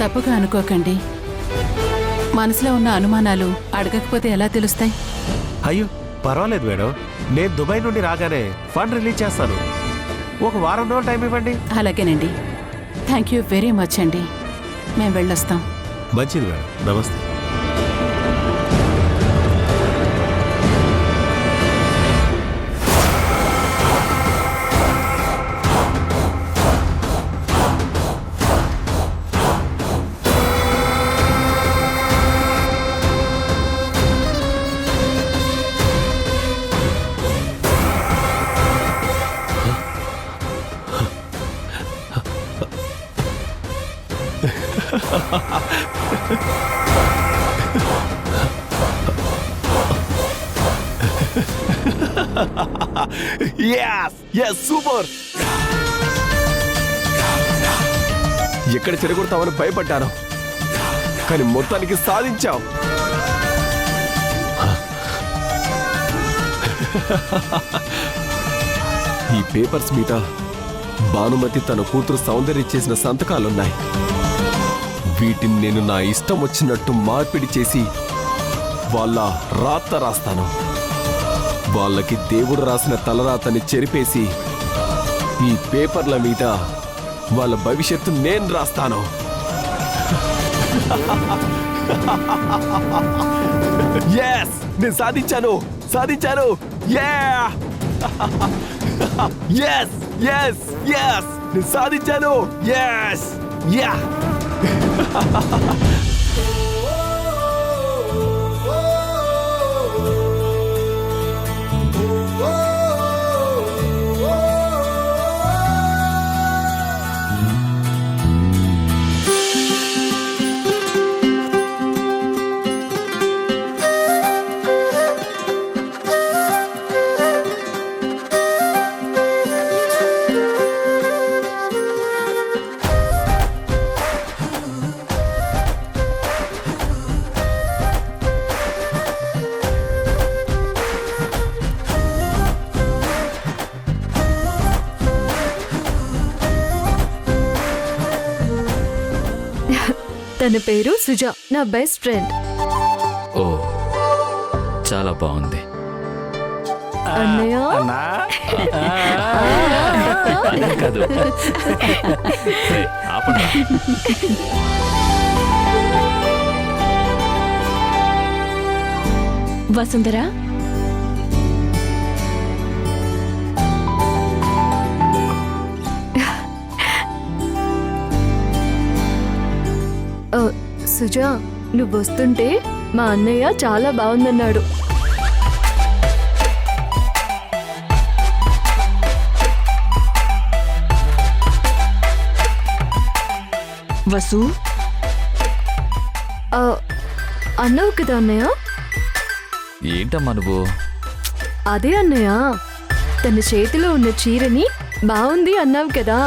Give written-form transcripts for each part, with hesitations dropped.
తప్పుగా అనుకోకండి. మనసులో ఉన్న అనుమానాలు అడగకపోతే ఎలా తెలుస్తాయి? అయ్యో పర్వాలేదు మేడం, నేను దుబాయ్ నుండి రాగానే ఫండ్ రిలీజ్ చేస్తాను. ఒక వారం రోజులు టైం ఇవ్వండి. అలాగేనండి. థ్యాంక్ యూ వెరీ మచ్ అండి. మేము వెళ్ళొస్తాం. మంచిది మేడం, నమస్తే. సూపర్. ఎక్కడ చెడగొడతామని భయపడ్డాను, కానీ మొత్తానికి సాధించాం. ఈ పేపర్స్ మీద భానుమతి తన కూతురు సౌందర్య చేసిన సంతకాలున్నాయి. వీటిని నేను నా ఇష్టం వచ్చినట్టు మార్పిడి చేసి వాళ్ళ రాత రాస్తాను. వాళ్ళకి దేవుడు రాసిన తలరాతని చెరిపేసి ఈ పేపర్ల మీద వాళ్ళ భవిష్యత్తు నేను రాస్తాను. నేను సాధించాను. నేను సాధించాను. తన పేరు సుజా, నా బెస్ట్ ఫ్రెండ్. ఓ చాలా బాగుంది. అన్నయ్య కాదు, ఆపండి. వసుంధరా, సుజా, నువ్వు వస్తుంటే మా అన్నయ్య చాలా బాగుందన్నాడు. వసు అన్నావు కదా అన్నయ్య. ఏంటమ్మా నువ్వు? అదే అన్నయ్య, తన చేతిలో ఉన్న చీరని బాగుంది అన్నావు కదా.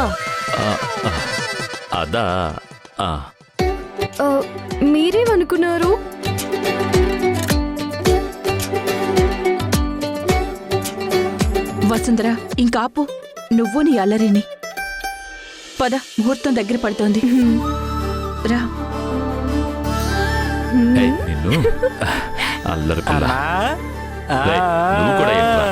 అదా? మీరేమనుకున్నారు? వసుంధరా, ఇంకాపు నువ్వు నీ అల్లరిని. పద, ముహూర్తం దగ్గర పడుతోంది. రా. నిన్ను అల్లరి పిల్ల. నువ్వు కూడా ఏంట్రా?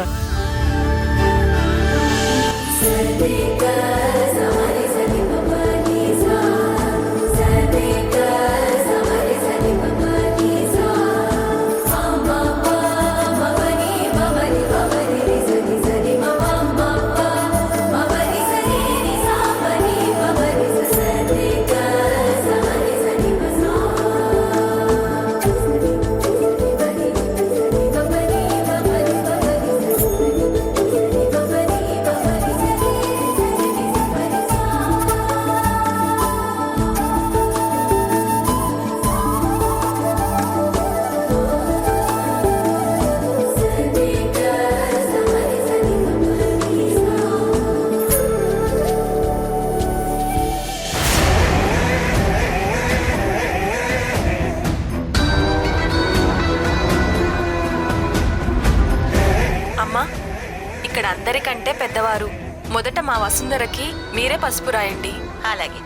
అందరికంటే పెద్దవారు. మొదట మా వసుంధరకి మీరే పసుపు రాయండి. అలాగే.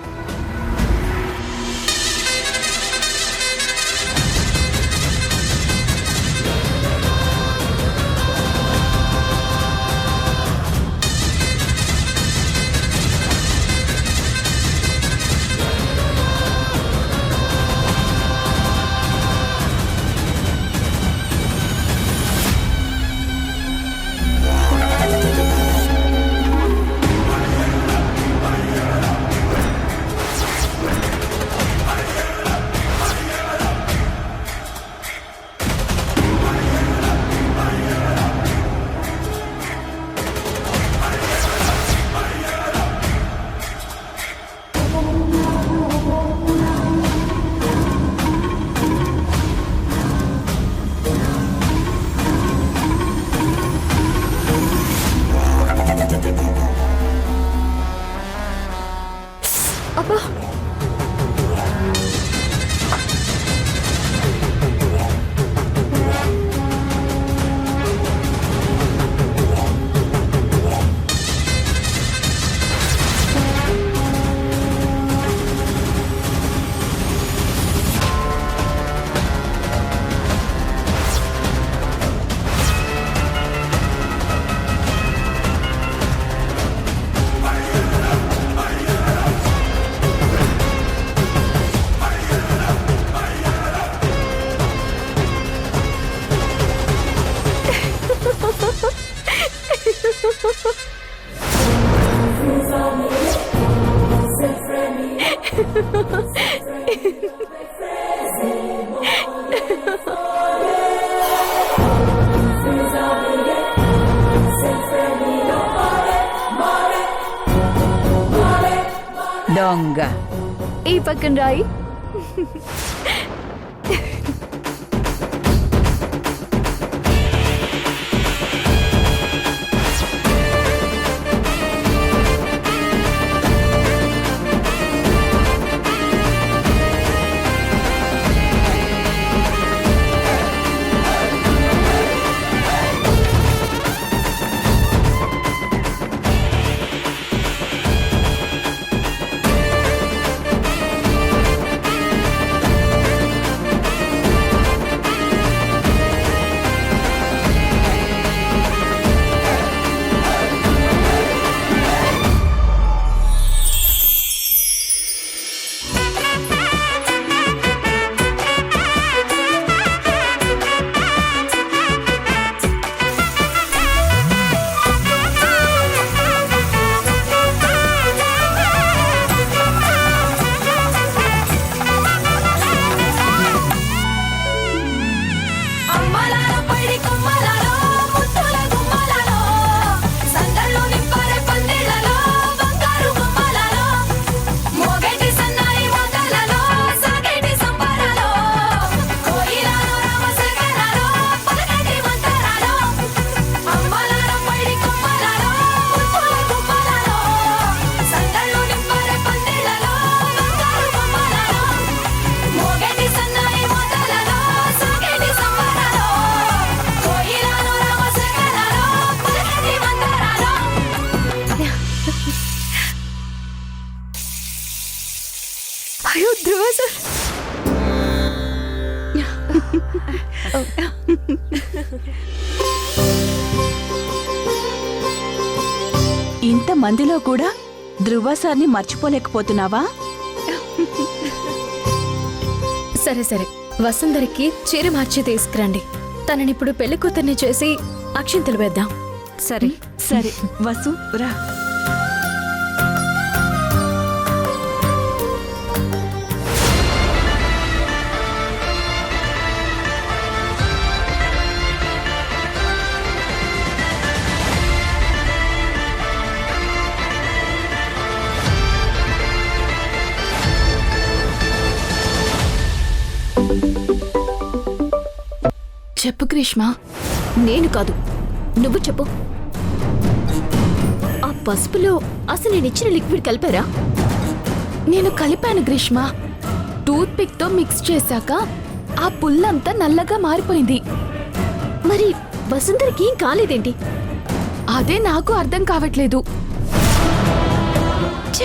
అబ్బా, దొంగ. ఈ పక్కన రాయి. అయ్యో ధ్రువ సార్, ఇంత మందిలో కూడా ధ్రువ సార్ని మర్చిపోలేకపోతున్నావా? సరే సరే, వసుంధరికి చీర మార్చి తీసుకురండి. తననిప్పుడు పెళ్లి కూతుర్ని చేసి అక్షింతలు వేద్దాం. సరే సరే వసు రా. చెప్పు గ్రీష్మ. నేను కాదు, నువ్వు చెప్పు. ఆ పసుపులో అసలు నేనిచ్చిన లిక్విడ్ కలిపారా? నేను కలిపాను గ్రీష్మ. టూత్ పిక్ తో మిక్స్ చేశాక ఆ పుల్లంతా నల్లగా మారిపోయింది. మరి వసుంధరకి ఏం కాలేదేంటి? అదే నాకు అర్థం కావట్లేదు. ఛ!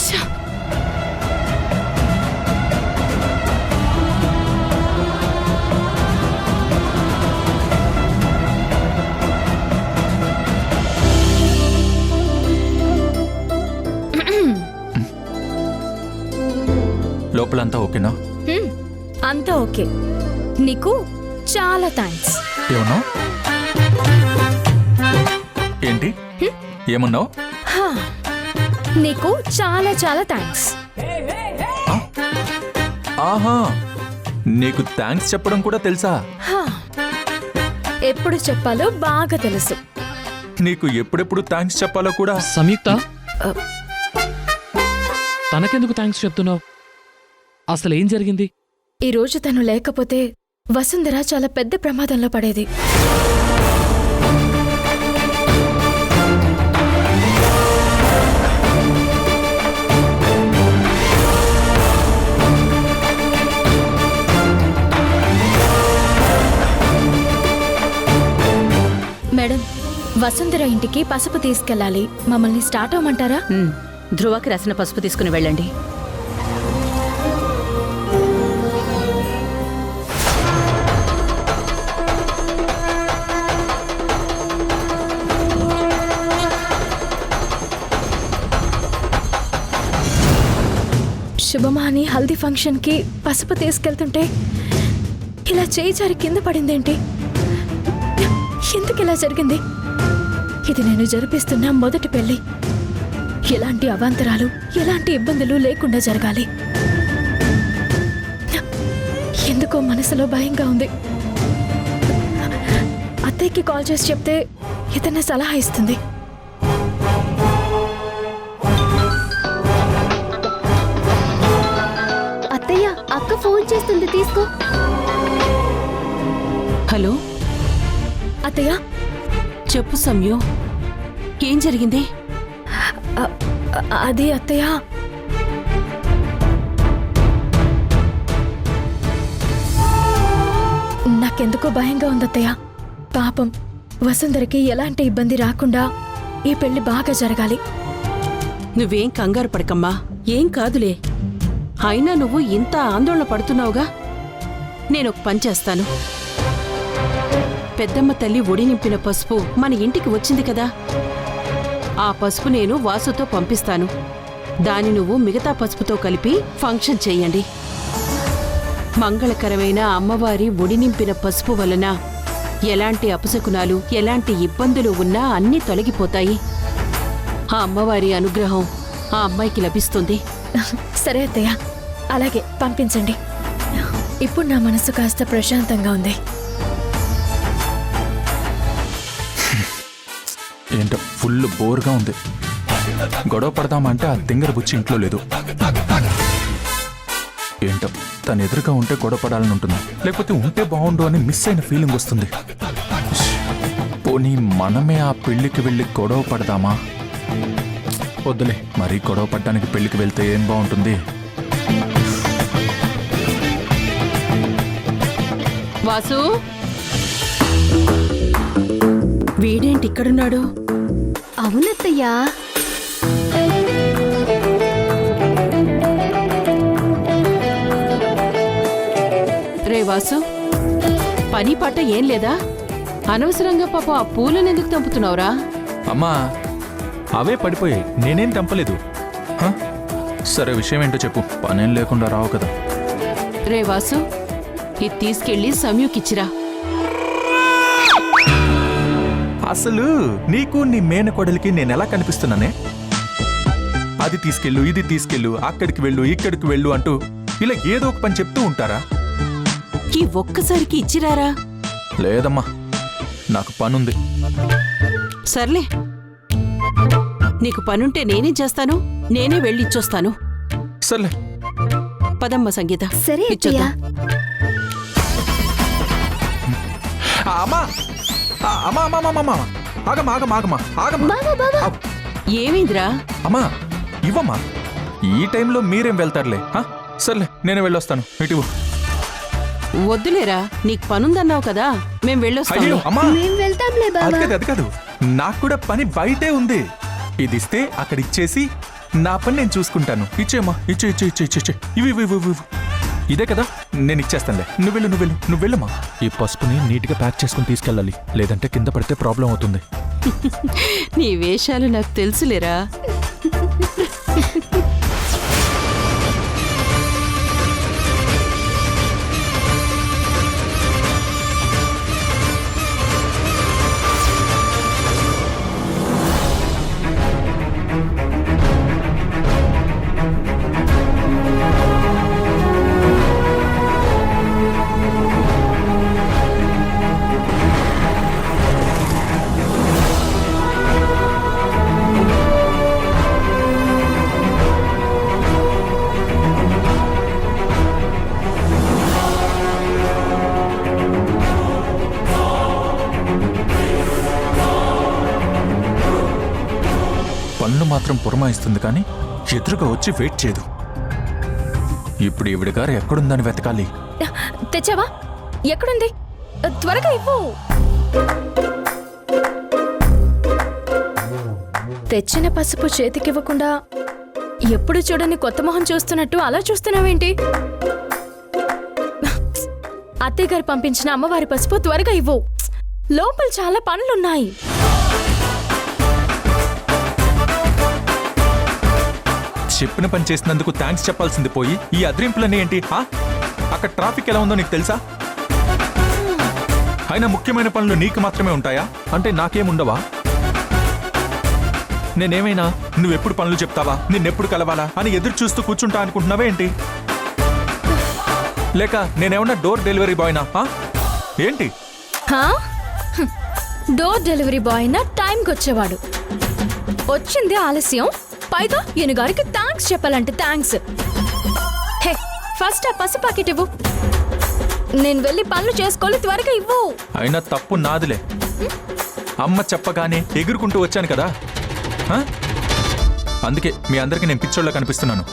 ఛ! లోపలంతా ఓకేనా? అంతా ఓకే. నీకు చాలా థ్యాంక్స్. ఏమన్నావు? ఏంటి ఏమన్నావు? నీకు చాలా చాలా థ్యాంక్స్. ఆహా, నీకు థ్యాంక్స్ చెప్పడం కూడా తెలుసా? ఎప్పుడు చెప్పాలో బాగా తెలుసు. నీకు ఎప్పుడెప్పుడు థ్యాంక్స్ చెప్పాలో కూడా. సంయుక్త, తనకెందుకు థ్యాంక్స్ చెప్తున్నావు? అసలు ఏం జరిగింది? ఈ రోజు తను లేకపోతే వసుంధర చాలా పెద్ద ప్రమాదంలో పడేది. మేడం, వసుంధర ఇంటికి పసుపు తీసుకెళ్ళాలి. మమ్మల్ని స్టార్ట్ అవ్వమంటారా? ధ్రువకి రసన పసుపు తీసుకుని వెళ్ళండి. శుభమాని హల్దీ ఫంక్షన్ కి పసుపు తీసుకెళ్తుంటే ఇలా చేయి జారి కింద పడిందేంటి? ఎందుకు ఇలా జరిగింది? ఇది నేను జరిపిస్తున్న మొదటి పెళ్లి. ఎలాంటి అవాంతరాలు, ఎలాంటి ఇబ్బందులు లేకుండా జరగాలి. ఎందుకో మనసులో భయంగా ఉంది. అత్తయ్యకి కాల్ చేసి చెప్తే ఏదైనా సలహా ఇస్తుంది. అత్తయ్య, అక్క ఫోన్ చేస్తుంది, తీసుకో. హలో, అత్తయ్య, చెప్పు సంయు, ఏం జరిగింది? అది అత్తయ్య, నాకెందుకో భయంగా ఉంది అత్తయ్య. పాపం వసుంధరకి ఎలాంటి ఇబ్బంది రాకుండా ఈ పెళ్లి బాగా జరగాలి. నువ్వేం కంగారు పడకమ్మా, ఏం కాదులే. అయినా నువ్వు ఇంత ఆందోళన పడుతున్నావుగా. నేనొక పని చేస్తాను. పెద్దమ్మ తల్లి ఒడి నింపిన పసుపు మన ఇంటికి వచ్చింది కదా, ఆ పసుపు నేను వాసుతో పంపిస్తాను. దాని నువ్వు మిగతా పసుపుతో కలిపి ఫంక్షన్ చెయ్యండి. మంగళకరమైన అమ్మవారి ఒడి నింపిన పసుపు వలన ఎలాంటి అపశకునాలు, ఎలాంటి ఇబ్బందులు ఉన్నా అన్నీ తొలగిపోతాయి. ఆ అమ్మవారి అనుగ్రహం ఆ అమ్మాయికి లభిస్తుంది. సరే అత్తయ్య, అలాగే పంపించండి. ఇప్పుడు నా మనసు కాస్త ప్రశాంతంగా ఉంది. ఏంటో ఫుల్ బోర్గా ఉంది. గొడవ పడదామంటే ఆ తింగర బుచ్చి ఇంట్లో లేదు. ఏంటో తను ఎదురుగా ఉంటే గొడవ పడాలని ఉంటుంది, లేకపోతే ఉంటే బాగుండు అని మిస్ అయిన ఫీలింగ్ వస్తుంది. పోనీ మనమే ఆ పెళ్లికి వెళ్ళి గొడవ పడదామా? వద్దులే, మరీ గొడవ పడ్డానికి పెళ్లికి వెళ్తే ఏం బాగుంటుంది. వాసు, వీడేంటి ఇక్కడున్నాడు? అవునత్తయ్యా. రే వాసు, పని పాట ఏం లేదా? అనవసరంగా పాప ఆ పూలను ఎందుకు తెంపుతున్నావురా? అమ్మా, అవే పడిపోయాయి, నేనేం తెంపలేదు. హ? సరే, విషయం ఏంటో చెప్పు. పనేం లేకుండా రావు కదా. రే వాసు, ఇది తీసుకెళ్లి సంయుకిచ్చిరా. అసలు నీకు నీ మేనకోడలికి నేనెలా కనిపిస్తున్నానే? అది తీసుకెళ్ళు, ఇది తీసుకెళ్ళు, అక్కడికి వెళ్ళు, ఇక్కడికి వెళ్ళు అంటూ ఇలా ఏదో ఒక పని చెప్తూ ఉంటారా? ఈ ఒక్కసారికి ఇచ్చిరారా? లేదమ్మా, నాకు పనుంది. సర్లే, నీకు పనుంటే నేనే చేస్తాను. నేనే వెళ్ళి ఇచ్చొస్తాను. సర్లే, పదమ్మ సంగీత. సరే అత్తయ్య. అమ్మా, అమ్మా, అమ్మా, అమ్మా, అమ్మా, ఆగమ్మా, ఆగమ్మా, ఆగమ్మా, ఆగమ్మా. ఏమైందిరా? అమ్మా, ఇవ్వమ్మా. ఈ టైంలో మీరేం వెళ్తారులే. సర్లే, నేనే వెళ్ళొస్తాను. ఇటు వద్దులేరా, నీకు పనుందన్నావు కదా, మేం అయ్యో వెళ్ళొస్తాం. అమ్మా, మేము వెళ్తాంలే అది బాబా. కాదు అది కాదు, నాకు కూడా పని బయటే ఉంది. ఇది ఇస్తే అక్కడ ఇచ్చేసి నా పని నేను చూసుకుంటాను. ఇచ్చేమ్మా, ఇచ్చే ఇచ్చే ఇచ్చే ఇచ్చే ఇవి ఇవి ఇవి ఇవి. ఇదే కదా, నేను ఇచ్చేస్తానులే. నువ్వు వెళ్ళమ్మా. ఈ పసుపుని నీట్గా ప్యాక్ చేసుకుని తీసుకెళ్ళాలి, లేదంటే కింద పడితే ప్రాబ్లం అవుతుంది. నీ వేషాలు నాకు తెలుసులేరా. పన్ను మాత్రం పురమాయిస్తుంది కానీ ఎదురుగా వచ్చి వెయిట్ చేయదు. ఇప్పుడు ఈవిడ గారు ఎక్కడుందని వెతకాలి. తెచ్చావా? ఎక్కడుంది? త్వరగా ఇవ్వు. తెచ్చిన పసుపు చేతికివ్వకుండా ఎప్పుడు చూడని కొత్త మొహం చూస్తున్నట్టు అలా చూస్తున్నావేంటి? అత్తయ్య గారు పంపించిన అమ్మవారి పసుపు త్వరగా ఇవ్వు. లోపల చాలా పనులున్నాయి. చెప్పిన పని చేసినందుకు థ్యాంక్స్ చెప్పాల్సింది పోయి ఈ అద్రింపులన్నీ ఏంటి? అక్కడ ట్రాఫిక్ ఎలా ఉందో నీకు తెలుసా? అయినా ముఖ్యమైన పనులు నీకు మాత్రమే ఉంటాయా? అంటే నాకేముండవా? నేనేమైనా నువ్వెప్పుడు పనులు చెప్తావా, నిన్నెప్పుడు కలవాలా అని ఎదురు చూస్తూ కూర్చుంటా అనుకుంటున్నావా ఏంటి? లేక నేనేమన్నా డోర్ డెలివరీ బాయ్నా? ఏంటి? డోర్ డెలివరీ బాయ్ నా టైంకి వచ్చేవాడు. వచ్చింది ఆలస్యం, పైగా ఈయన గారికి థ్యాంక్స్ చెప్పాలంటే థ్యాంక్స్. హే, ఫస్ట్ ఆ పసు పాకెట్ ఇవ్వు. నేను వెళ్ళి పనులు చేసుకోవాలి, త్వరగా ఇవ్వు. అయినా తప్పు నాదిలే. అమ్మ చెప్పగానే ఎగురుకుంటూ వచ్చాను కదా. అందుకే మీ అందరికి నేను పిచ్చోళ్ళ కనిపిస్తున్నాను.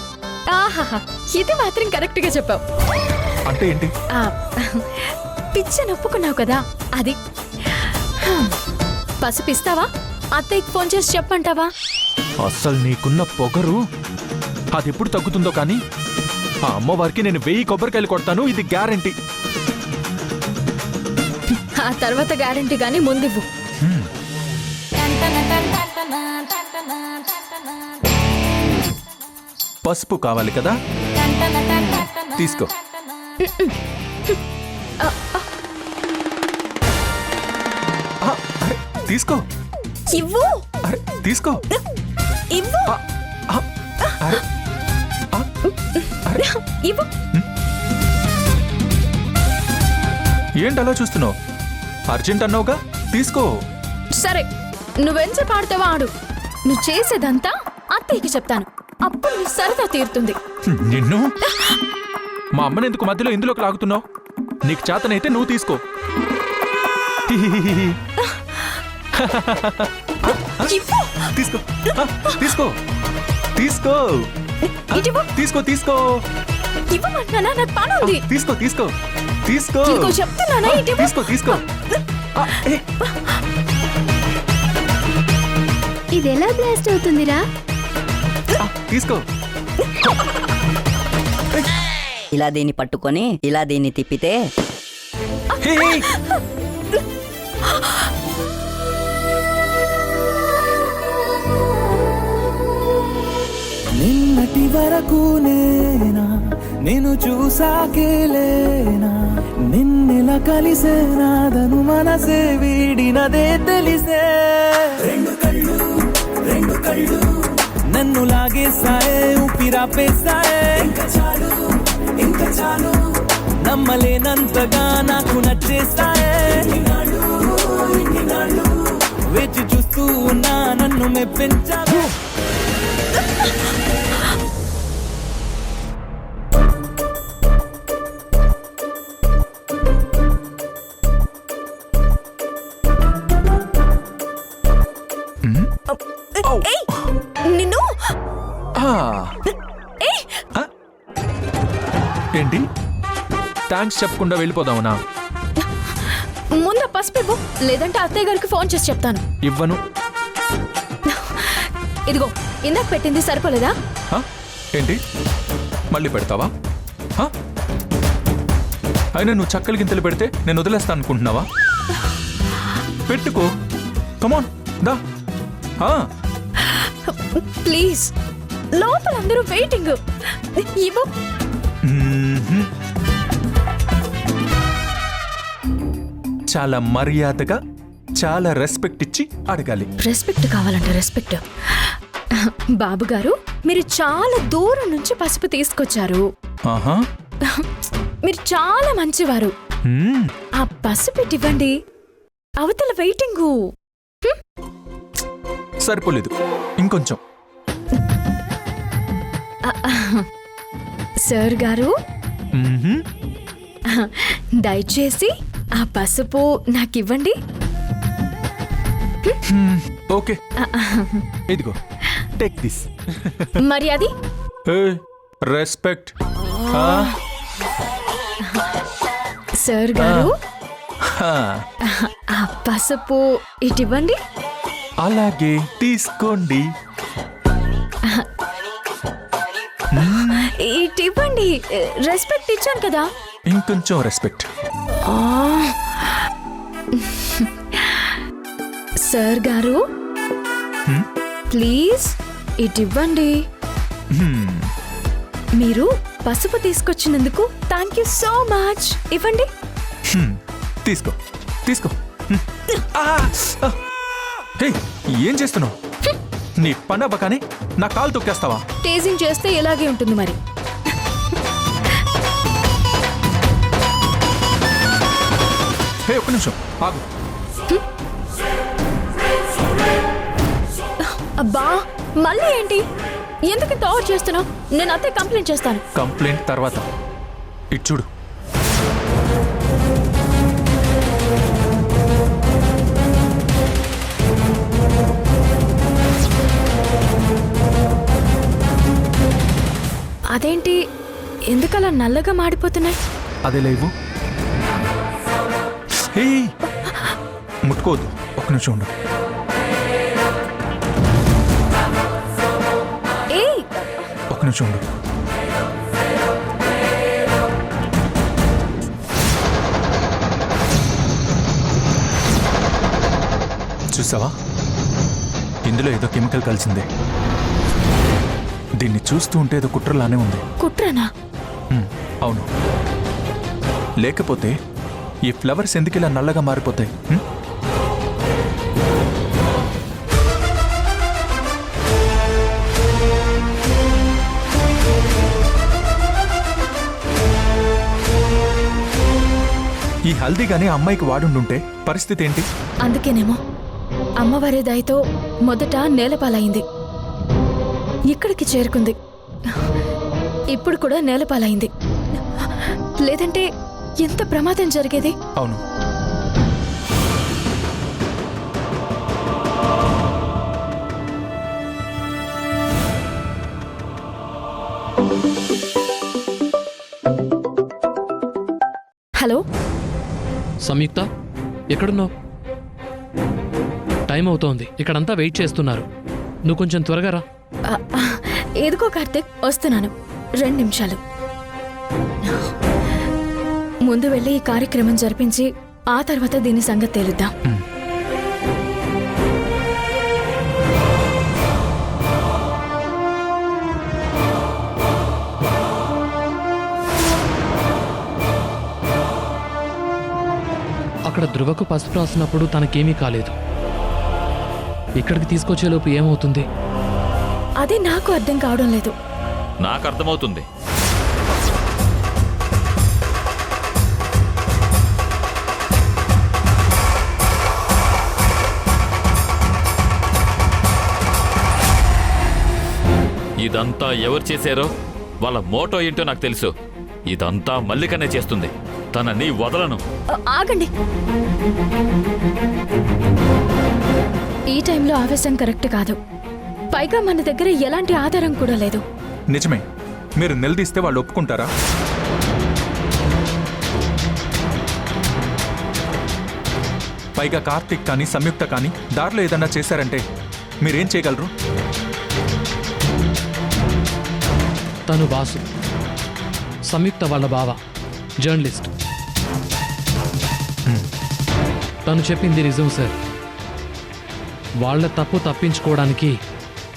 ఆహాహా, ఇది మాత్రం కరెక్ట్ గా చెప్పావు. అంటే ఏంటి? పిచ్చని ఒప్పుకున్నావు కదా, అది. పసుపిస్తావా? అత్తయ్యకి ఫోన్ చేసి చెప్పంటావా? అస్సలు నీకున్న పొగరు అది ఎప్పుడు తగ్గుతుందో కానీ ఆ అమ్మవారికి నేను 1000 కొబ్బరికాయలు కొడతాను, ఇది గ్యారంటీ. ఆ తర్వాత గ్యారంటీ గానీ ముందివ్వు. పసుపు కావాలి కదా, తీసుకో. అరే, తీసుకో. ఇవ్వు. అరే, తీసుకో. ఇవ్వు. అరే, అరే. ఇవ్వు. ఏంటి అలా చూస్తున్నావు? అర్జెంట్ అన్నావుగా, తీసుకో. సరే, నువ్వెంత పాడతావా ఆడు. నువ్వు చేసేదంతా అత్తయ్యకి చెప్తాను, అప్పుడు నీ సరదా తీరుతుంది. నిన్ను మా అమ్మని ఎందుకు మధ్యలో ఇందులోకి లాగుతున్నావు? నీకు చేతనైతే నువ్వు తీసుకో. తీసుకో తీసుకో తీసుకో తీసుకో తీసుకో ఇవ్వమంటున్నానా? నాకు పని ఉంది. తీసుకో తీసుకో తీసుకో ఇదిగో చెప్తున్నానా, ఇటు ఇవ్వు. తీసుకో తీసుకో. ఇది ఎలా బ్లాస్ట్ అవుతుందిరా? తీసుకో. ఇలా దీన్ని పట్టుకొని ఇలా దీన్ని తిప్పితే నిన్నటి వరకు నేనా నేను చూసాకేలేనా నిన్నెలా కలిసేనాదను మనసే వీడినదే తెలిసే. రెండు కళ్ళు నన్ను లాగేసాయే, ఊపిరాపేసాయే. ఇంకా చాలు నమ్మలేనంతగా నాకు నచ్చేసాయే. వేచి చూస్తూ ఉన్నా నన్ను మెప్పించావు. నిన్ను ఏంటి థ్యాంక్స్ చెప్పకుండా వెళ్ళిపోదావునా? ముందు పసుపు ఇవ్వు, లేదంటే అత్తయ్య గారికి ఫోన్ చేసి చెప్తాను. ఇవ్వను. ఇదిగో ఇందాక పెట్టింది సరిపోలేదా? హ? ఏంటి మళ్ళీ పెడతావా? హ? అయినా నువ్వు చక్కలు గింతలు పెడితే నేను వదిలేస్తాను అనుకుంటున్నావా? పెట్టుకో, కమాన్ దా. ప్లీజ్, లోపల అందరూ వెయిటింగ్. ఇవ్వు. చాలా మర్యాదగా, చాలా రెస్పెక్ట్ ఇచ్చి అడగాలి. రెస్పెక్ట్ కావాలంటే రెస్పెక్ట్. బాబు గారు, మీరు చాలా దూరం నుంచి పసుపు తీసుకొచ్చారు. ఆహా. మీరు చాలా మంచివారు. ఆ పసుపు ఇవ్వండి, అవతల వెయిటింగు. సరిపోలేదు, ఇంకొంచెం. సార్ గారు, దయచేసి ఆ పసుపు నాకివ్వండి. ఓకే, ఇదిగో టేక్ దిస్. మరి అది రెస్పెక్ట్. సార్ గారు, ఆ పసుపు ఇటివ్వండి. అలాగే తీసుకోండి. ఇటివ్వండి, రెస్పెక్ట్ ఇచ్చాను కదా. ఇంకొంచెం రెస్పెక్ట్. సార్ గారు, ప్లీజ్ ఇటివ్వండి. మీరు పసుపు తీసుకొచ్చినందుకు థ్యాంక్ యూ సో మచ్. ఇవ్వండి. తీసుకో తీసుకో. హే, ఏం చేస్తున్నావు? నీ పనవ్వ కానీ నా కాలు తొక్కేస్తావా? టేజింగ్ చేస్తే ఇలాగే ఉంటుంది మరి. హే, ఒక్క నిమిషం ఆగు. అబ్బా, మళ్ళీ ఏంటి? ఎందుకు ఇంత ఓవర్ చేస్తున్నావు? నేను అత్తయ్య కంప్లైంట్ చేస్తాను. కంప్లైంట్ తర్వాత. ఇటు చూడు. అదేంటి, ఎందుకలా నల్లగా మాడిపోతున్నాయి? అదే లేవు. హే, ముట్టుకోవద్దు, ఒక్క నిమిషం ఉండు. ఒక్క నిమిషం ఉండు. చూసావా, ఇందులో ఏదో కెమికల్ కలిసిందే. దీన్ని చూస్తూ ఉంటే ఏదో కుట్రలానే ఉంది. కుట్రనా? అవును. లేకపోతే ఈ ఫ్లవర్స్ ఎందుకు ఇలా నల్లగా మారిపోతాయి? ఈ హల్దీ గానీ అమ్మాయికి వాడుండుంటే పరిస్థితి ఏంటి? అందుకేనేమో అమ్మవారి దయతో మొదట నేలపాలైంది, ఇక్కడికి చేరుకుంది, ఇప్పుడు కూడా నేలపాలైంది. లేదంటే ఎంత ప్రమాదం జరిగేది. అవును. హలో సంయుక్త, ఎక్కడున్నావు? టైం అవుతోంది, ఇక్కడంతా వెయిట్ చేస్తున్నారు. నువ్వు కొంచెం త్వరగా రా. ఎదుకో కార్తిక్, వస్తున్నాను. 2 నిమిషాలు. ముందు వెళ్ళి ఈ కార్యక్రమం జరిపించి ఆ తర్వాత దీని సంగతి తేలుద్దాం. అక్కడ ధ్రువకు పసుపు రాసినప్పుడు తనకేమీ కాలేదు. ఇక్కడికి తీసుకొచ్చేలోపు ఏమవుతుంది? అదే నాకు అర్థం కావడం లేదు. నాకు అర్థమవుతుంది. ఇదంతా ఎవరు చేశారో వాళ్ళ మోటో ఏంటో నాకు తెలుసు. ఇదంతా మల్లికనే చేస్తుంది. తనని వదలను. ఆగండి. ఈ టైంలో ఆవేశం కరెక్ట్ కాదు. పైగా మన దగ్గర ఎలాంటి ఆధారం కూడా లేదు. నిజమే. మీరు నిలదీస్తే వాళ్ళు ఒప్పుకుంటారా? పైగా కార్తిక్ కానీ సంయుక్త కానీ దారిలో ఏదన్నా చేశారంటే మీరేం చేయగలరు? తను వాసు, సంయుక్త వాళ్ళ బావ, జర్నలిస్ట్. తను చెప్పింది నిజం సార్. వాళ్ళ తప్పు తప్పించుకోవడానికి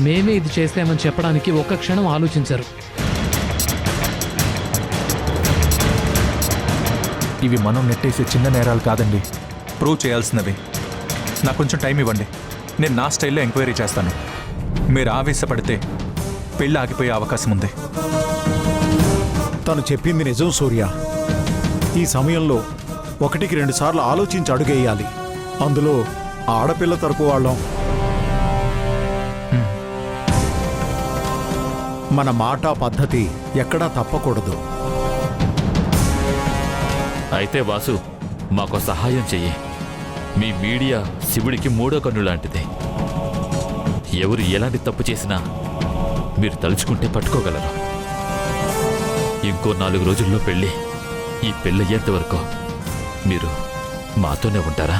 మేమే ఇది చేసామని చెప్పడానికి ఒక్క క్షణం ఆలోచించారు. ఇవి మనం నెట్టేసే చిన్న నేరాలు కాదండి, ప్రూవ్ చేయాల్సినవి. నాకు కొంచెం టైం ఇవ్వండి, నేను నా స్టైల్లో ఎంక్వైరీ చేస్తాను. మీరు ఆవేశపడితే పెళ్ళి ఆగిపోయే అవకాశం ఉంది. తను చెప్పింది నిజం సూర్య. ఈ సమయంలో 1-2 సార్లు ఆలోచించి అడుగేయాలి. అందులో ఆడపిల్ల తరపు వాళ్ళం. మన మాట పద్ధతి ఎక్కడా తప్పకూడదు. అయితే వాసు, మాకు సహాయం చెయ్యి. మీ మీడియా శివుడికి 3వ కన్ను లాంటిది. ఎవరు ఎలాంటి తప్పు చేసినా మీరు తలుచుకుంటే పట్టుకోగలరు. ఇంకో 4 రోజుల్లో పెళ్ళి. ఈ పెళ్ళయ్యేంత వరకు మీరు మాతోనే ఉంటారా?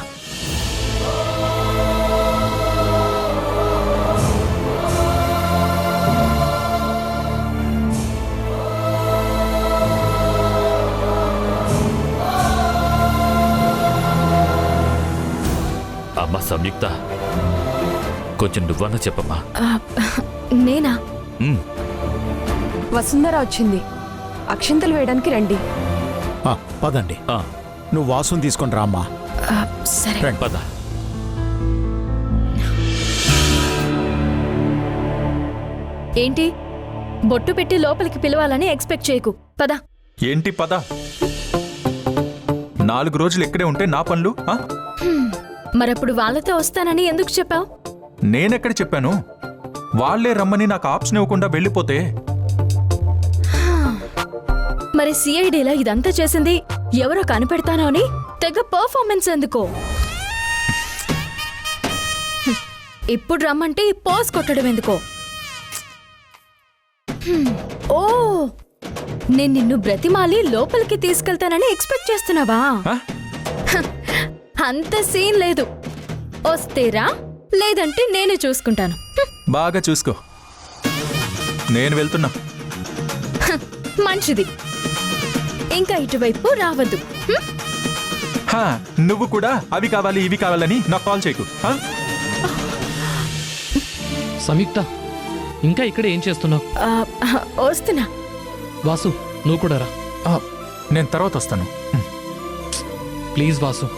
అమ్మా సంయుక్త, కొంచెం నువ్వన్నా చెప్పమ్మా. నేనా? వసుంధర వచ్చింది, అక్షింతలు వేయడానికి రండి. పదండి. నువ్వు వాసుని తీసుకొని రామ్మా. సరే పద. ఏంటి బొట్టు పెట్టి లోపలికి పిలవాలని ఎక్స్పెక్ట్ చేయకు. పద. ఏంటి పద? 4 రోజులు ఇక్కడే ఉంటే నా పనులు? మరప్పుడు వాళ్ళతో వస్తానని ఎందుకు చెప్పావు? నేనెక్కడ చెప్పాను? వాళ్లే రమ్మని నాకు ఆప్షన్ ఇవ్వకుండా వెళ్ళిపోతే. మరి సిఐడిలో ఇదంతా చేసింది ఎవరో కనిపెడతానో అని తెగ పర్ఫార్మెన్స్ ఎందుకో? ఇప్పుడు రమ్మంటే పోజ్ కొట్టడం ఎందుకో? ఓ, నేను నిన్ను బ్రతిమాలి లోపలికి తీసుకెళ్తానని ఎక్స్పెక్ట్ చేస్తున్నావా? అంత సీన్ లేదు. వస్తేరా, లేదంటే నేనే చూసుకుంటాను. బాగా చూసుకో. నేను వెళ్తున్నా. మంచిది. ఇంకా ఇటువైపు రావద్దు. నువ్వు కూడా అవి కావాలి ఇవి కావాలని నాకు కాల్ చేయకు. సంయుక్త, ఇంకా ఇక్కడ ఏం చేస్తున్నావు? వస్తున్నా. వాసు, నువ్వు కూడా రా. నేను తర్వాత వస్తాను. ప్లీజ్ వాసు,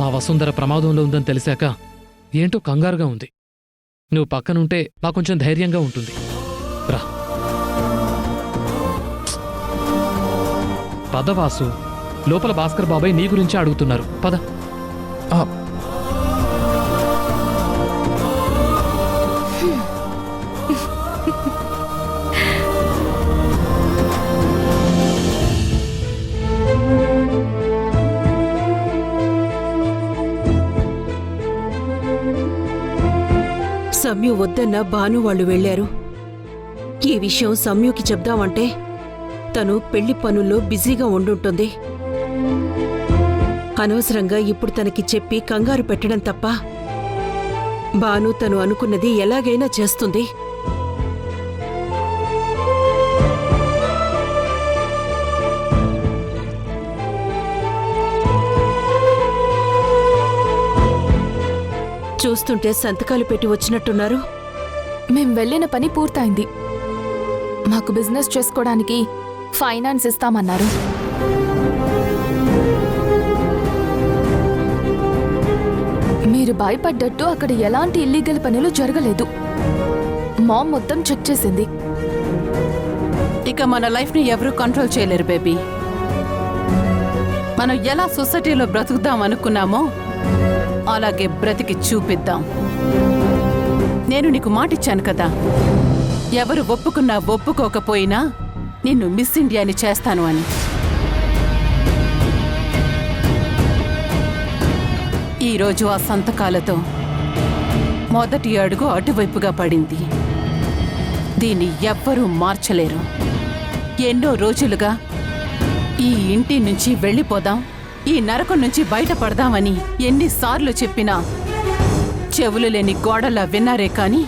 మా వసుంధర ప్రమాదంలో ఉందని తెలిసాక ఏంటో కంగారుగా ఉంది. నువ్వు పక్కనుంటే నాకు కొంచెం ధైర్యంగా ఉంటుంది. రా. పద వాసు, లోపల భాస్కర్ బాబాయ్ నీ గురించి అడుగుతున్నారు. పద. సమ్యు వద్దన్న భాను వాళ్ళు వెళ్లారు. ఈ విషయం సమ్యుకి చెప్దామంటే తను పెళ్లి పనుల్లో బిజీగా ఉండుంటుంది. అనవసరంగా ఇప్పుడు తనకి చెప్పి కంగారు పెట్టడం తప్ప భాను తను అనుకున్నది ఎలాగైనా చేస్తుంది. చూస్తుంటే సంతకాలు పెట్టి వచ్చినట్టున్నారు. మేం వెళ్ళిన పని పూర్తయింది. మాకు బిజినెస్ చేసుకోవడానికి ఫైనాన్స్ ఇస్తామన్నారు. మీరు భయపడ్డట్టు అక్కడ ఎలాంటి ఇల్లీగల్ పనులు జరగలేదు. మామ్ మొత్తం చెక్ చేసింది. ఇక మన లైఫ్ని ఎవరూ కంట్రోల్ చేయలేరు బేబీ. మనం ఎలా సొసైటీలో బ్రతుకుదాం అనుకున్నామో అలాగే బ్రతికి చూపిద్దాం. నేను నీకు మాటిచ్చాను కదా, ఎవరు ఒప్పుకున్నా ఒప్పుకోకపోయినా నిన్ను మిస్ ఇండియాని చేస్తాను అని. ఈరోజు ఆ సంతకాలతో మొదటి అడుగు అటువైపుగా పడింది. దీన్ని ఎవ్వరూ మార్చలేరు. ఎన్నో రోజులుగా ఈ ఇంటి నుంచి వెళ్ళిపోదాం, ఈ నరకం నుంచి బయటపడదామని ఎన్నిసార్లు చెప్పినా చెవులు లేని గోడలా విన్నారే కాని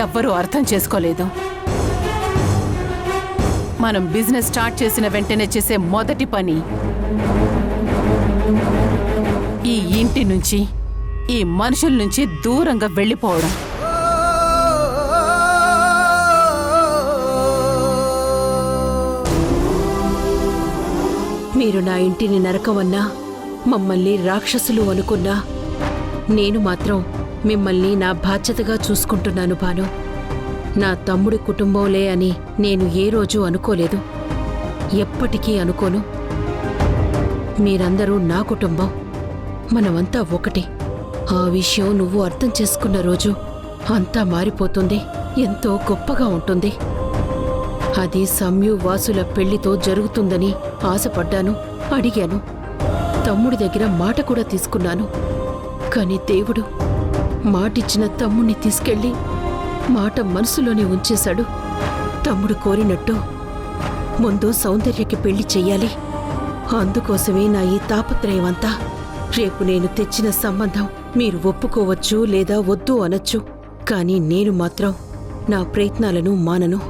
ఎవ్వరూ అర్థం చేసుకోలేదు. మనం బిజినెస్ స్టార్ట్ చేసిన వెంటనే చేసే మొదటి పని ఈ ఇంటి నుంచి, ఈ మనుషుల నుంచి దూరంగా వెళ్ళిపోవడం. మీరు నా ఇంటిని నరకమన్నా, మమ్మల్ని రాక్షసులు అనుకున్నా, నేను మాత్రం మిమ్మల్ని నా బాధ్యతగా చూసుకుంటున్నాను భాను. నా తమ్ముడి కుటుంబంలే అని నేను ఏ రోజు అనుకోలేదు, ఎప్పటికీ అనుకోను. మీరందరూ నా కుటుంబం, మనమంతా ఒకటి. ఆ విషయం నువ్వు అర్థం చేసుకున్న రోజు అంతా మారిపోతుంది, ఎంతో గొప్పగా ఉంటుంది. అది సంయు వాసుల పెళ్లితో జరుగుతుందని ఆశపడ్డాను, అడిగాను. తమ్ముడి దగ్గర మాట కూడా తీసుకున్నాను. కాని దేవుడు మాటిచ్చిన తమ్ముణ్ణి తీసుకెళ్లి మాట మనసులోనే ఉంచేశాడు. తమ్ముడు కోరినట్టు ముందు సౌందర్యకి పెళ్లి చెయ్యాలి. అందుకోసమే నా ఈ తాపత్రయమంతా. రేపు నేను తెచ్చిన సంబంధం మీరు ఒప్పుకోవచ్చు లేదా వద్దు అనొచ్చు, కానీ నేను మాత్రం నా ప్రయత్నాలను మానను.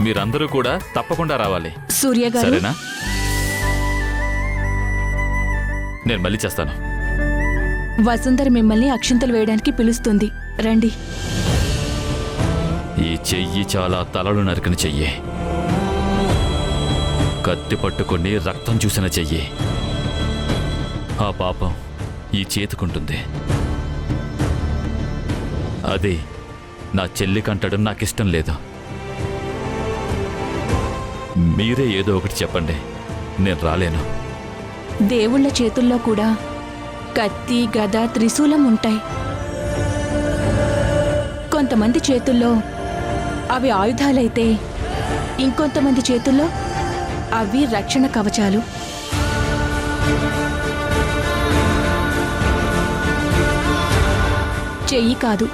మీరందరూ కూడా తప్పకుండా రావాలి. సూర్య గారు, సరేనా? నేను మళ్ళీ చేస్తాను. వసుంధర మిమ్మల్ని అక్షింతలు వేయడానికి పిలుస్తుంది, రండి. ఈ చెయ్యి చాలా తలలు నరికిన చెయ్యి, కత్తి పట్టుకుని రక్తం చూసిన చెయ్యి. ఆ పాపం ఈ చేతుకుంటుంది. అది నా చెల్లి కంటడం నాకిష్టం లేదు. మీరే ఏదో ఒకటి చెప్పండి, నేను రాలేను. దేవుళ్ళ చేతుల్లో కూడా కత్తి, గద, త్రిశూలం ఉంటాయి. కొంతమంది చేతుల్లో అవి ఆయుధాలైతే ఇంకొంతమంది చేతుల్లో అవి రక్షణ కవచాలు. చెయ్యి కాదు,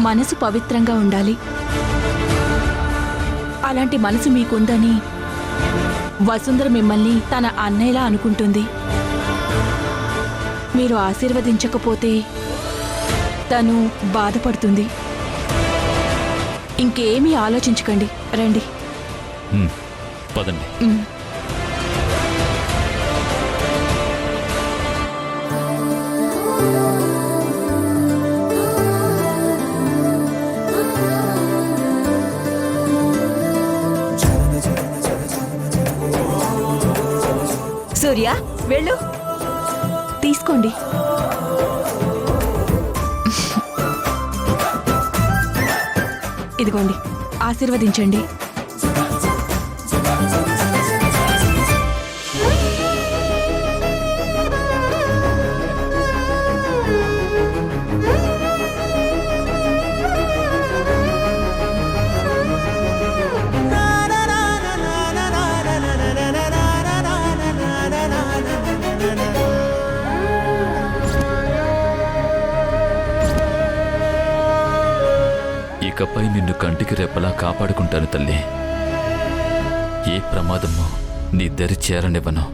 మనసు పవిత్రంగా ఉండాలి. అలాంటి మనసు మీకుందని వసుంధర మిమ్మల్ని తన అన్నయ్యలా అనుకుంటుంది. మీరు ఆశీర్వదించకపోతే తను బాధపడుతుంది. ఇంకేమీ ఆలోచించకండి, రండి. పదండి. సూర్య, వెళ్ళు. తీసుకోండి. ఇదిగోండి, ఆశీర్వదించండి. ఇకపై నిన్ను కంటికి రెప్పలా కాపాడుకుంటాను తల్లి. ఏ ప్రమాదమో నీ దరి చేరనివ్వను.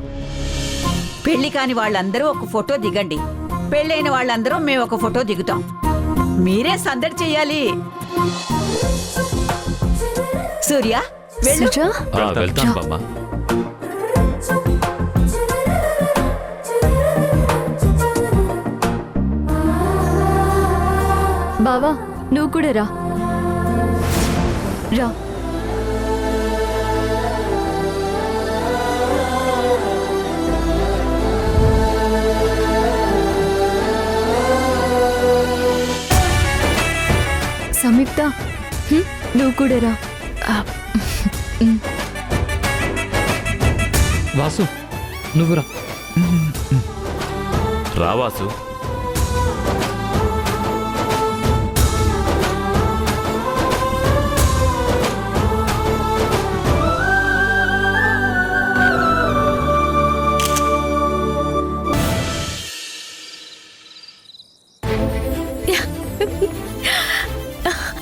పెళ్లి కాని వాళ్ళందరూ ఒక ఫోటో దిగండి. పెళ్ళైన వాళ్ళందరూ మేము ఒక ఫోటో దిగుతాం. మీరే సందడి చెయ్యాలి. సూర్య, వెళ్ళు. వెళ్తాను బామ్మ. బావా నువ్వు కూడా రా రా. సంయుక్త నువ్వు కూడా రా. వాసు నువ్వురా. రావాసు.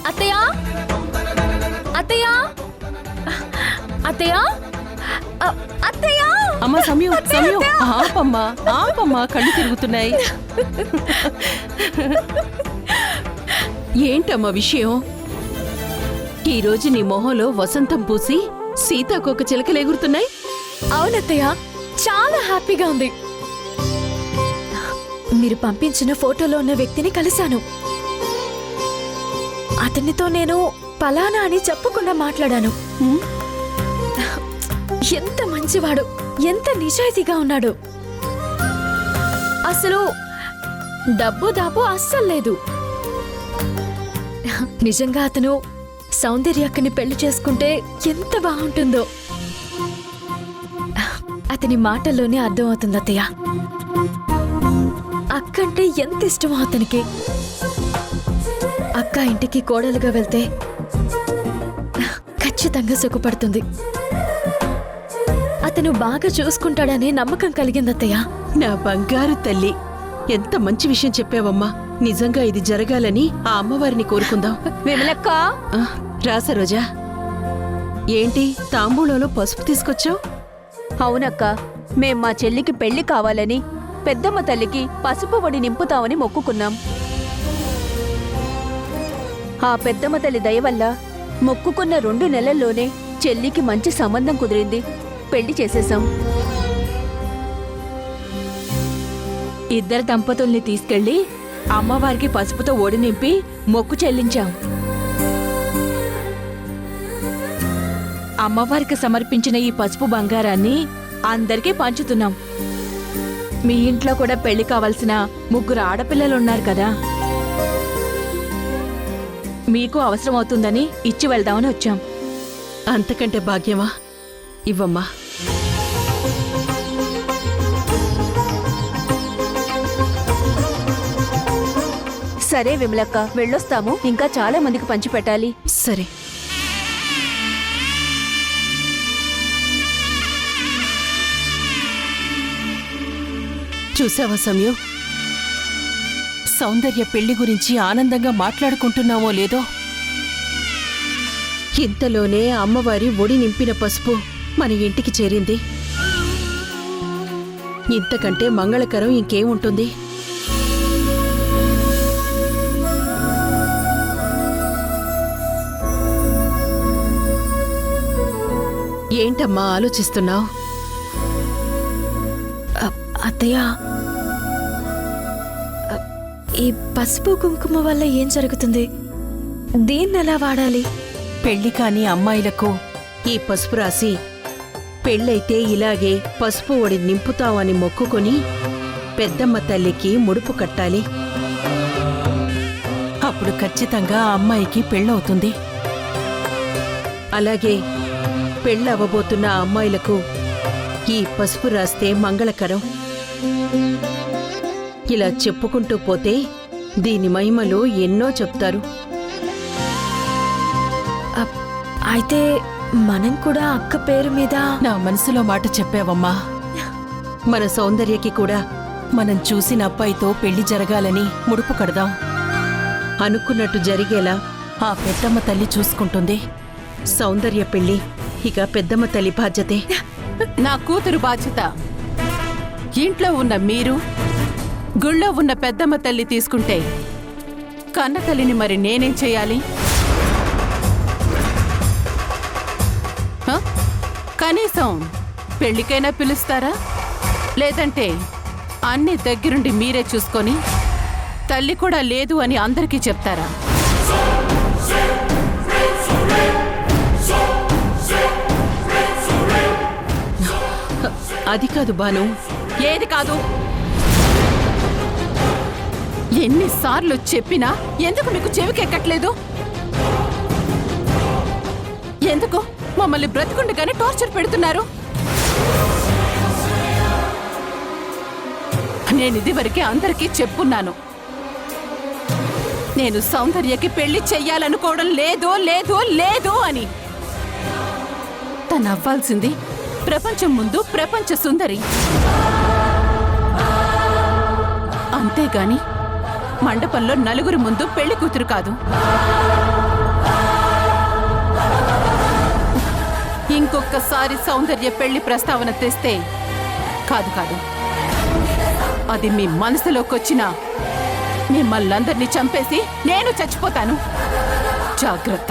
అత్తయ్య అత్తయ్య అత్తయ్య అత్తయ్య. అమ్మా సమయం సమయం ఆపమ్మా ఆపమ్మా, కళ్ళు తిరుగుతున్నాయి. ఏంటమ్మా విషయం? ఈరోజు నీ మొహంలో వసంతం పూసి సీతాకోక చిలకలు ఎగురుతున్నాయి. అవునత్తయ్య, చాలా హ్యాపీగా ఉంది. మీరు పంపించిన ఫోటోలో ఉన్న వ్యక్తిని కలిశాను. అతనితో నేను పలానా అని చెప్పకుండా మాట్లాడాను. ఎంత మంచివాడు, ఎంత నిజాయితీగా ఉన్నాడు. అసలు డబ్బు దాపు అస్సలు లేదు. నిజంగా అతను సౌందర్యక్కని పెళ్లి చేసుకుంటే ఎంత బాగుంటుందో అతని మాటల్లోనే అర్థమవుతుంది అత్తయ్య. అక్కంటే ఎంత ఇష్టమో అతనికి. అక్క ఇంటికి కోడలుగా వెళ్తే ఖచ్చితంగా సుఖపడుతుంది. అతను బాగా చూసుకుంటాడనే నమ్మకం కలిగింది అత్తయ్య. నా బంగారు తల్లి, ఎంత మంచి విషయం చెప్పావమ్మా. నిజంగా ఇది జరగాలని ఆ అమ్మవారిని కోరుకుందాం. విమలక్క, రా సరోజా. ఏంటి తాంబూలంలో పసుపు తీసుకొచ్చావు? అవునక్క, మేం మా చెల్లికి పెళ్లి కావాలని పెద్దమ్మ తల్లికి పసుపు వడి నింపుతామని మొక్కుకున్నాం. ఆ పెద్దమ్మ తల్లి దయ వల్ల మొక్కుకున్న 2 నెలల్లోనే చెల్లికి మంచి సంబంధం కుదిరింది. పెళ్లి చేసేశాం. ఇద్దరు దంపతుల్ని తీసుకెళ్లి అమ్మవారికి పసుపుతో ఓడి నింపి మొక్కు చెల్లించాం. అమ్మవారికి సమర్పించిన ఈ పసుపు బంగారాన్ని అందరికీ పంచుతున్నాం. మీ ఇంట్లో కూడా పెళ్లి కావాల్సిన 3 ఆడపిల్లలున్నారు కదా, మీకు అవసరం అవుతుందని ఇచ్చి వెళ్దామని వచ్చాం. అంతకంటే భాగ్యమా? ఇవ్వమ్మా. సరే విమలక్క, వెళ్ళొస్తాము. ఇంకా చాలా మందికి పంచి పెట్టాలి. సరే. చూసావా సమయం, సౌందర్య పెళ్లి గురించి ఆనందంగా మాట్లాడుకుంటున్నామో లేదో, ఇంతలోనే అమ్మవారి ఒడి నింపిన పసుపు మన ఇంటికి చేరింది. ఇంతకంటే మంగళకరం ఇంకేముంటుంది? ఏంటమ్మా ఆలోచిస్తున్నావు? అత్తయ్య, ఈ పసుపు కుంకుమ వల్ల ఏం జరుగుతుంది? దీన్ని ఎలా వాడాలి? పెళ్లి కాని అమ్మాయిలకు ఈ పసుపు రాసి పెళ్ళైతే ఇలాగే పసుపు ఒడి నింపుతావని మొక్కుకొని పెద్దమ్మ తల్లికి ముడుపు కట్టాలి. అప్పుడు ఖచ్చితంగా ఆ అమ్మాయికి పెళ్ళవుతుంది. అలాగే పెళ్ళవబోతున్న అమ్మాయిలకు ఈ పసుపు రాస్తే మంగళకరం. ఇలా చెప్పుకుంటూ పోతే దీని మహిమలు ఎన్నో చెప్తారు. అయితే మనం కూడా అక్క పేరు మీద. నా మనసులో మాట చెప్పావమ్మా. మన సౌందర్యకి కూడా మనం చూసిన అబ్బాయితో పెళ్లి జరగాలని ముడుపు కడదాం. అనుకున్నట్టు జరిగేలా ఆ పెద్దమ్మ తల్లి చూసుకుంటుంది. సౌందర్య పెళ్లి ఇక పెద్దమ్మ తల్లి బాధ్యతే. నా కూతురు బాధ్యత. ఇంట్లో ఉన్న మీరు, గుళ్ళో ఉన్న పెద్దమ్మ తల్లి తీసుకుంటే కన్న తల్లిని మరి నేనేం చేయాలి? కనీసం పెళ్లికైనా పిలుస్తారా? లేదంటే అన్ని దగ్గరుండి మీరే చూసుకొని తల్లి కూడా లేదు అని అందరికీ చెప్తారా? అది కాదు బాను. ఏది కాదు? ఎన్నిసార్లు చెప్పినా ఎందుకు మీకు చెవికెక్కట్లేదు? ఎందుకు మమ్మల్ని బ్రతికుండగానే టార్చర్ పెడుతున్నారు? నేను ఇదివరకే అందరికీ చెప్పున్నాను, నేను సౌందర్యకి పెళ్లి చెయ్యాలనుకోవడం లేదు లేదు లేదు అని. తను అవ్వాల్సింది ప్రపంచం ముందు ప్రపంచ సుందరి, అంతేగాని మండపంలో నలుగురు ముందు పెళ్లి కూతురు కాదు. ఇంకొకసారి సౌందర్య పెళ్లి ప్రస్తావన తెస్తే కాదు కాదు, అది మీ మనసులోకొచ్చినా మిమ్మల్నందరినీ చంపేసి నేను చచ్చిపోతాను. జాగ్రత్త.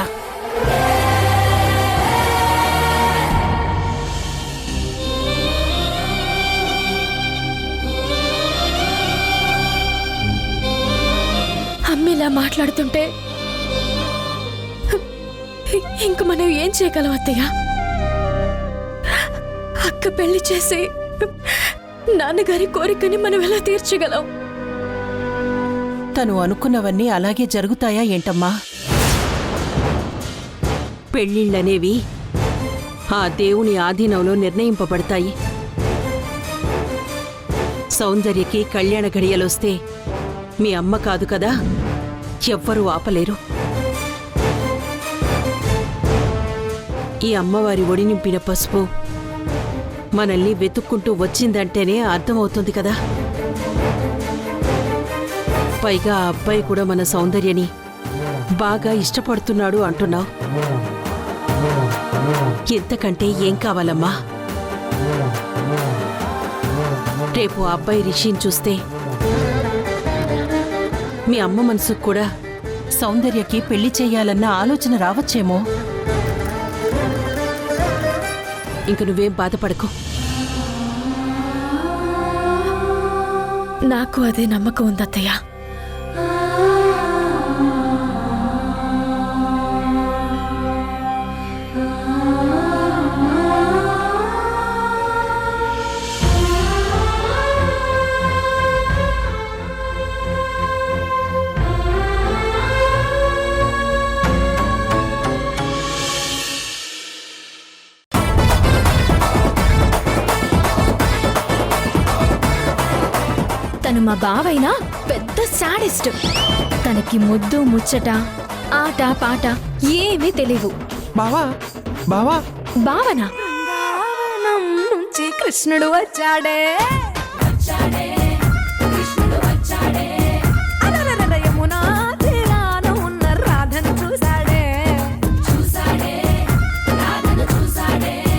అమ్మిలా మాట్లాడుతుంటే ఇంక మనం ఏం చేయగలం అత్తయ్య? అక్క పెళ్లి చేసి నాన్నగారి కోరికని మనం ఎలా తీర్చగలం? తను అనుకున్నవన్నీ అలాగే జరుగుతాయా ఏంటమ్మా? పెళ్ళిళ్ళనేవి ఆ దేవుని ఆధీనంలో నిర్ణయింపబడతాయి. సౌందర్యకి కళ్యాణ గడియలొస్తే మీ అమ్మ కాదు కదా, ఎవ్వరూ ఆపలేరు. ఈ అమ్మవారి ఒడి నింపిన పసుపు మనల్ని వెతుక్కుంటూ వచ్చిందంటేనే అర్థమవుతుంది కదా. పైగా ఆ అబ్బాయి కూడా మన సౌందర్యని బాగా ఇష్టపడుతున్నాడు అంటున్నావు. ఎంతకంటే ఏం కావాలమ్మా? రేపు ఆ అబ్బాయి రిషిని చూస్తే మీ అమ్మ మనసుకు కూడా సౌందర్యకి పెళ్లి చెయ్యాలన్న ఆలోచన రావచ్చేమో. ఇంక నువ్వేం బాధపడకు. నాకు అదే నమ్మకం ఉంది అత్తయ్య. తను మా బావైనా పెద్ద సాడిస్ట్. తనకి ముద్దు ముచ్చట ఆట పాట ఏమీ తెలియవు. బావా బావా భావన నుంచి కృష్ణుడు వచ్చాడే.